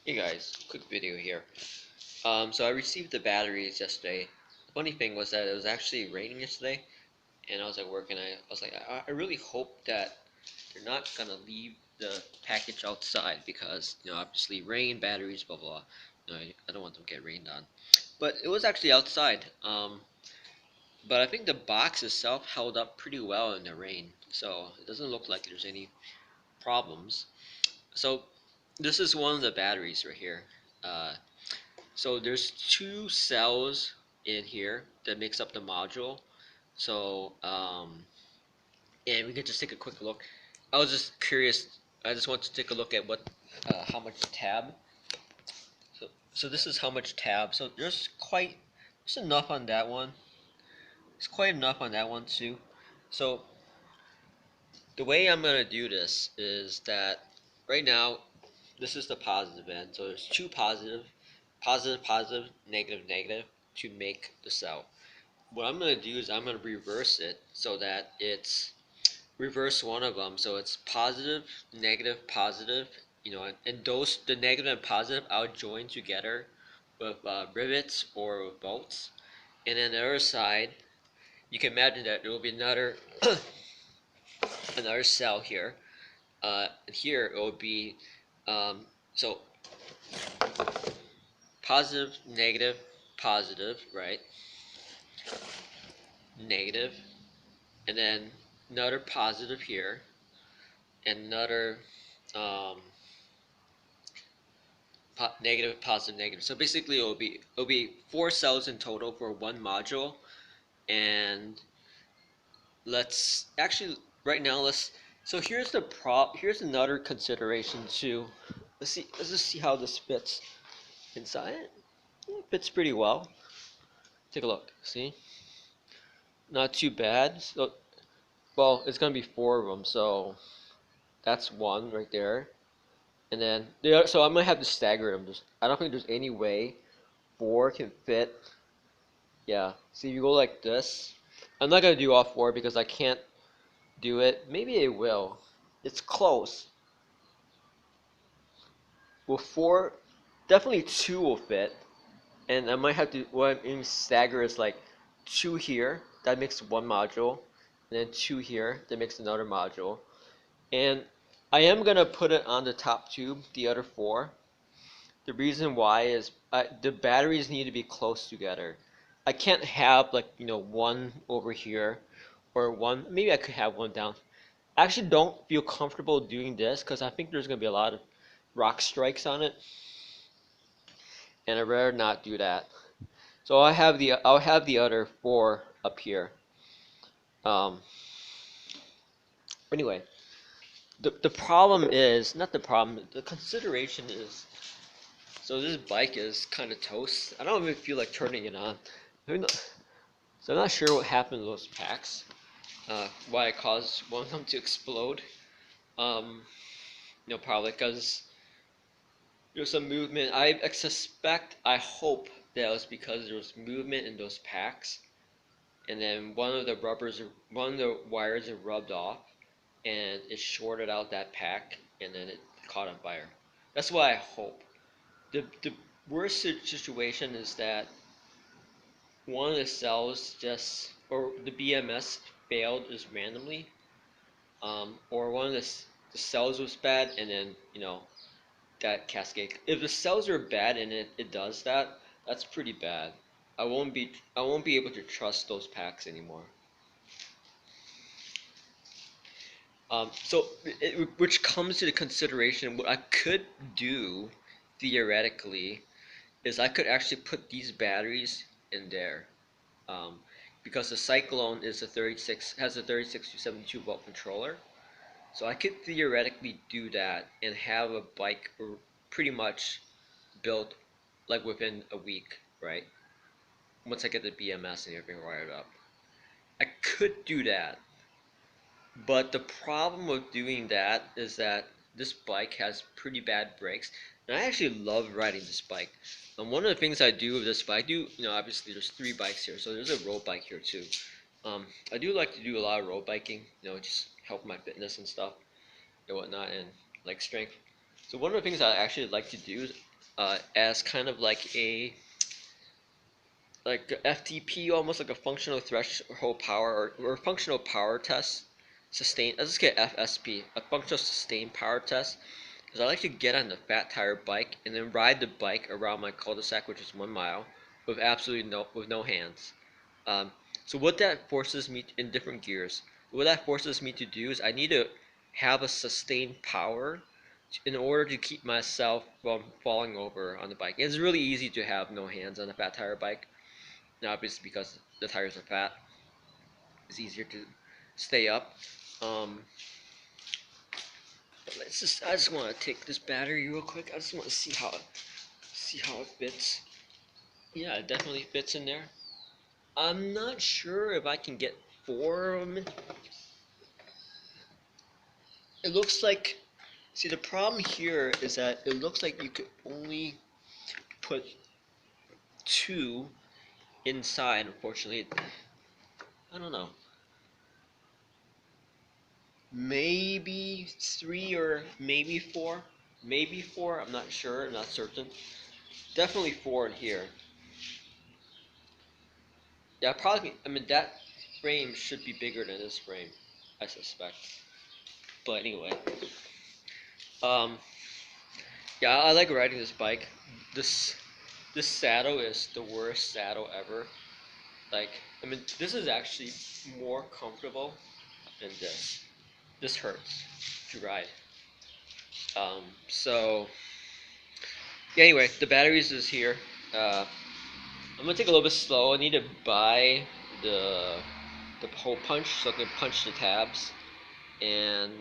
Hey guys, quick video here. So I received the batteries yesterday. The funny thing was that it was actually raining yesterday, and I was at work, and I was like, I really hope that they're not gonna leave the package outside because obviously rain, batteries, blah blah. I don't want them to get rained on. But it was actually outside. But I think the box itself held up pretty well in the rain, so it doesn't look like there's any problems. So this is one of the batteries right here. Uh, So there's two cells in here that makes up the module. So and we can just take a quick look. I was just curious. I just want to take a look at how much tab. So this is how much tab. So there's enough on that one. It's quite enough on that one too. So the way I'm gonna do this is that right now this is the positive end. So there's two positive, negative, negative to make the cell. What I'm going to do is I'm going to reverse it so that it's reverse one of them. So it's positive, negative, positive, and those, the negative and positive, I'll join together with rivets or with bolts. And then the other side, you can imagine that there will be another another cell here. And here it will be so positive, negative, positive, right? Negative, and then another positive here, and another um, negative, positive, negative. So basically, it'll be four cells in total for one module. And let's actually right now let's. So here's the prop. Here's another consideration too. Let's see. Let's just see how this fits inside. It fits pretty well. Take a look. See, not too bad. So well, it's gonna be four of them. So that's one right there. And then so I'm gonna have to stagger them. I don't think there's any way four can fit. Yeah, see, you go like this. I'm not gonna do all four because I can't do it. Maybe it will. It's close. Well, four, definitely two will fit, and I might have to. What I'm aiming stagger is like two here. That makes one module, and then two here. That makes another module. And I am gonna put it on the top tube, the other four. The reason why is the batteries need to be close together. I can't have like one over here or one. Maybe I could have one down. I actually don't feel comfortable doing this because I think there's gonna be a lot of rock strikes on it, and I'd rather not do that. So I'll have the other four up here. Um, anyway, the problem is not the problem. The consideration is so this bike is kind of toast. I don't even feel like turning it on. So I'm not sure what happened to those packs. Why it caused one of them to explode. Um, probably because there's some movement. I suspect, I hope that was because there was movement in those packs, and then one of the wires are rubbed off, and it shorted out that pack, and then it caught on fire. That's what I hope. The worst situation is that one of the cells or the BMS failed just randomly, or one of the cells was bad, and then that cascade. If the cells are bad and it does that, that's pretty bad. I won't be able to trust those packs anymore. Which comes to the consideration, what I could do theoretically is I could actually put these batteries in there, um, because the Cyclone is a 36 has a 36 to 72 volt controller. So I could theoretically do that and have a bike pretty much built like within a week, right? Once I get the BMS and everything wired up. I could do that, but the problem with doing that is that this bike has pretty bad brakes, and I actually love riding this bike. And one of the things I do with this bike, obviously there's three bikes here, so there's a road bike here too. I do like to do a lot of road biking, just help my fitness and stuff and whatnot, and like strength. So one of the things I actually like to do as kind of like a FTP, almost like a functional threshold power or functional power test. Sustain. Let's just get FSP, a functional sustained power test, because I like to get on the fat tire bike and then ride the bike around my cul-de-sac, which is 1 mile, with absolutely no hands. Um, so what that forces me in different gears, what that forces me to do is I need to have a sustained power in order to keep myself from falling over on the bike. It's really easy to have no hands on a fat tire bike. Now, obviously, because the tires are fat, it's easier to stay up. Um, but I just want to take this battery real quick. I just want to see how it fits. Yeah, it definitely fits in there. I'm not sure if I can get 4 of them. It looks like, see, the problem here is that it looks like you could only put 2 inside, unfortunately. I don't know. Maybe 3 or maybe 4. Maybe 4, I'm not sure, I'm not certain. Definitely 4 in here. Yeah, probably, I mean, that frame should be bigger than this frame, I suspect. But anyway, um, yeah, I like riding this bike. This this saddle is the worst saddle ever. Like, I mean, this is actually more comfortable than this. This hurts to ride. So yeah, anyway, the batteries is here. I'm gonna take a little bit slow. I need to buy the the hole punch so I can punch the tabs, and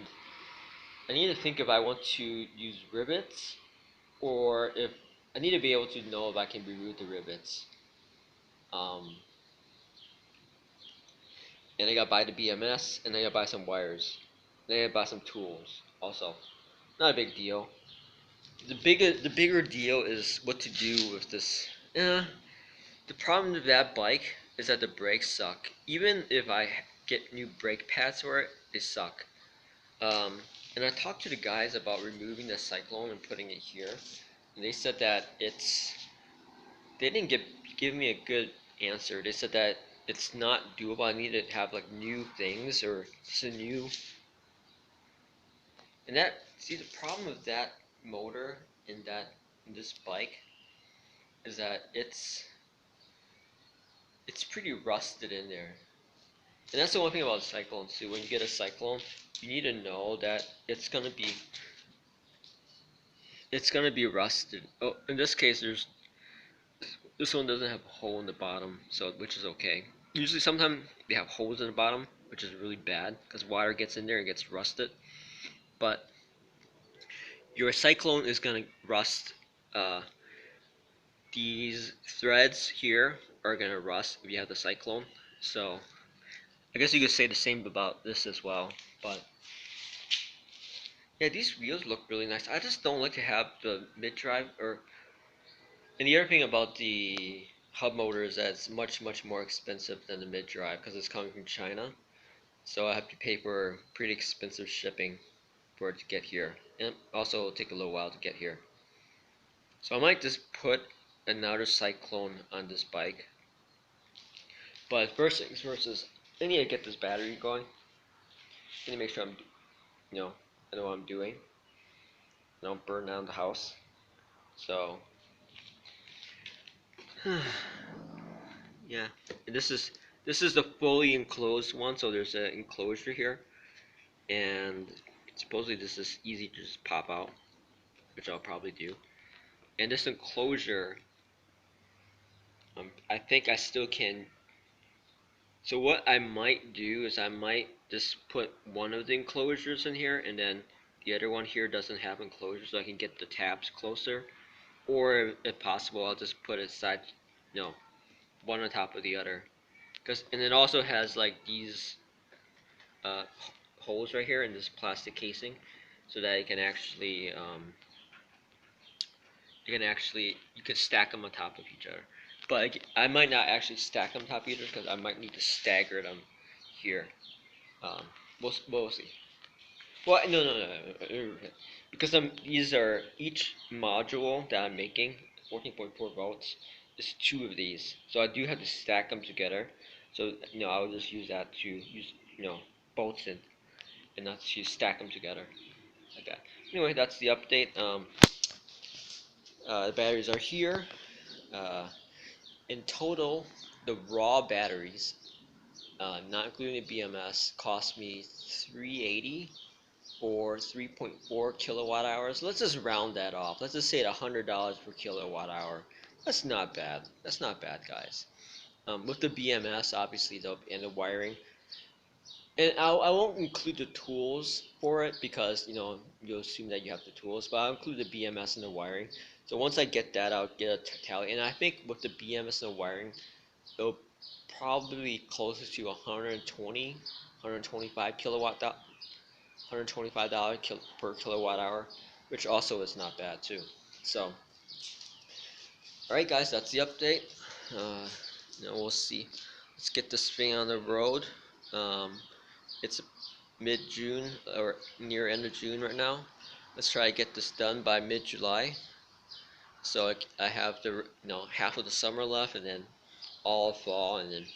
I need to think if I want to use rivets or if I need to be able to know if I can remove the rivets. Um, and I gotta buy the BMS, and I gotta buy some wires. Then I gotta buy some tools. Also, not a big deal. The bigger deal is what to do with this. The problem with that bike is that the brakes suck. Even if I get new brake pads for it, they suck. And I talked to the guys about removing the cyclone and putting it here, and they said that they didn't give me a good answer. They said that it's not doable. I need to have like new things or it's a new. And that, see, the problem with that motor in this bike is that it's pretty rusted in there. And that's the one thing about cyclones too. When you get a cyclone, you need to know that it's gonna be rusted. Oh, in this case, this one doesn't have a hole in the bottom, so which is okay. Usually, sometimes they have holes in the bottom, which is really bad because water gets in there and gets rusted. But your cyclone is gonna rust. Uh, these threads here are gonna rust if you have the cyclone. So I guess you could say the same about this as well. But yeah, these wheels look really nice. I just don't like to have the mid drive or. And the other thing about the hub motor is that it's much more expensive than the mid drive because it's coming from China. So I have to pay for pretty expensive shipping for it to get here, and also it'll take a little while to get here. So I might just put another cyclone on this bike. But first things first is I need to get this battery going. I need to make sure you know, I know what I'm doing. I don't burn down the house. So yeah, and this is the fully enclosed one. So there's an enclosure here, and supposedly this is easy to just pop out, which I'll probably do. And this enclosure, I think I still can. So what I might do is I might just put one of the enclosures in here, and then the other one here doesn't have enclosure, so I can get the tabs closer. Or if possible, I'll just put it side, no, one on top of the other. And it also has like these uh, holes right here in this plastic casing, so that you can stack them on top of each other. But I might not actually stack them on top of each other because I might need to stagger them here. Um, we'll see. Well, no. Because these are each module that I'm making, 14.4 volts, is two of these. So I do have to stack them together. So I'll just use that to use bolts and not to stack them together like that. Anyway, that's the update. The batteries are here. Uh, in total, the raw batteries, not including the BMS, cost me 380 or 3.4 kilowatt hours. Let's just round that off. Let's just say at $100 per kilowatt hour. That's not bad. That's not bad, guys. With the BMS, obviously, and the wiring, and I won't include the tools for it because you'll assume that you have the tools, but I'll include the BMS and the wiring. So once I get that, I'll get a tally, and I think with the BMS and the wiring, it'll probably be closer to 120, 125 $125 per kilowatt hour, which also is not bad too. So, all right, guys, that's the update. Uh, Now we'll see. Let's get this thing on the road. It's mid-June or near end of June right now. Let's try to get this done by mid-July. So I have the half of the summer left, and then all of fall, and then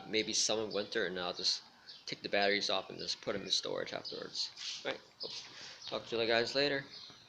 maybe some in winter, and I'll just take the batteries off and just put them in storage afterwards. All right. Talk to you guys later.